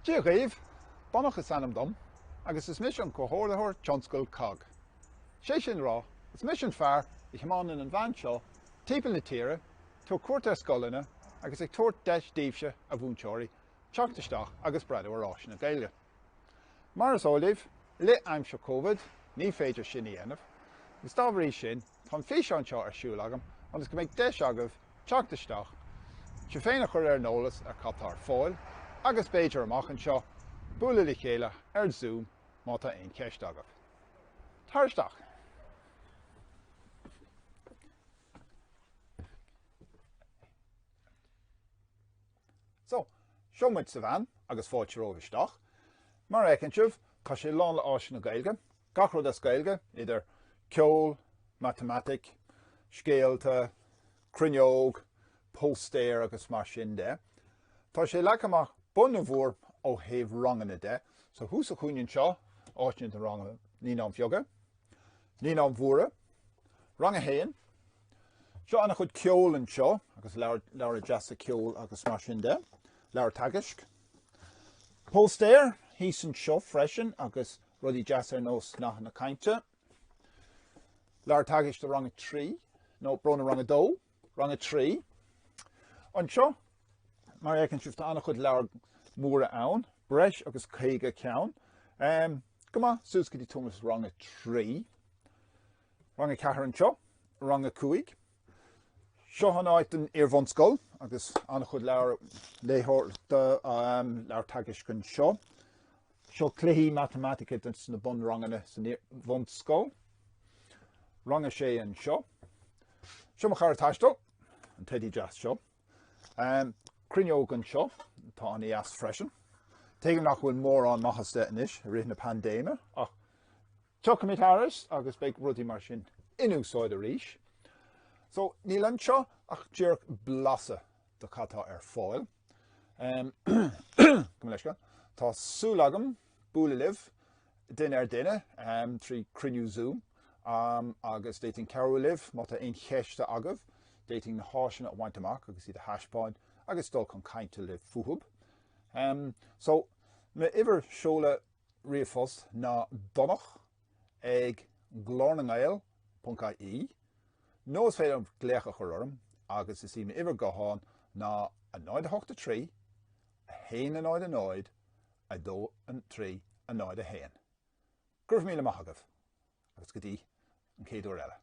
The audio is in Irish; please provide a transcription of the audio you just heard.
Dé riomh, bannach is anam dom, agus is mission go hórlathóir Veain COGG. Sé sin rá, is mission fearr I chumán in an bhain seo, tíopail na tíre, tú cuairte scoilina agus ag tuairt deis díobse a bhúnteoirí, teachtasteach agus bread óráis na Gaeilge. Mar is óilimh, le aimseo Covid, ní féidir sin dhéanamh, agus dábhrí sin, tá fís an seo ar siúil agam, agus go mbeidh deis agah teachtasteach, se féin a chur ar nólas ar catar fáil, agus béidir amach an seo, búla le chéile ar Zoom má tá aon ceist agah. Tharisteach. So, seomid sa bhean agus fáilte rómhisteach, mar écinseamh tá sé lán le áis na Gaeilge, gach rud a Gaeilge, idir ceol, matematic, scéalta, cruinneog, póstéir agus mar sin de. Tá sé le amach bun a bhór ó thaobh ranganna de, so hús a chuinneann seo áitint an ranganna ní ná bheoga, ní ná bhóra, rang a héan, seo anna chud ceol an seo, agus leabhar deas a ceol agus mar sin de, leabhar tagisc. Póstéir, hís an seo freisin agus rudí deas ar nós nach na cainte. Leabhar tagisc do rang a trí, nó brona rang a dó, rang a trí. An seo, mar écinseamh tá anna chud leabhar móra ann, breis agus chéige ceann. Goma, sús go dtí tumas rang a trí. Rang a cethar an seo, rang a cúig. Seo an áit an ar bhain scoil, agus anna chud leabhar léthóir leabhar tagisc an seo. Seo cluichí matematica den na bun rangana san bhain scoil. Rang a sé an seo. Seo mar char taisteal, an teddy deas seo. Cruinneog an seo, tá an as freisin. Téigim nach bhfuil mór an machasta inis, rith na pandéime, ach tucha mé taras agus beidh rudí mar sin inúsáid a rís. So, níl an seo ach dearc blasa do chattá ar fáil. Tá súil agam, búla libh, duine ar duine, trí cruinniú Zoom, agus déiting ceú libh, má tá aon cheiste agah, déiting na háisina a bhaint amach, agus iad a haispáin, agus dul chun cainte libh futhub. So, me iver seola riamhos na donach ag glárnangail.ie. Nó is féidir an glécha chur orm, agus is me iver goháin na a 983, a 1 a 2 a 3 a 9 a 1. Gurf míle maithagah, agus go dtí an céadúir eile.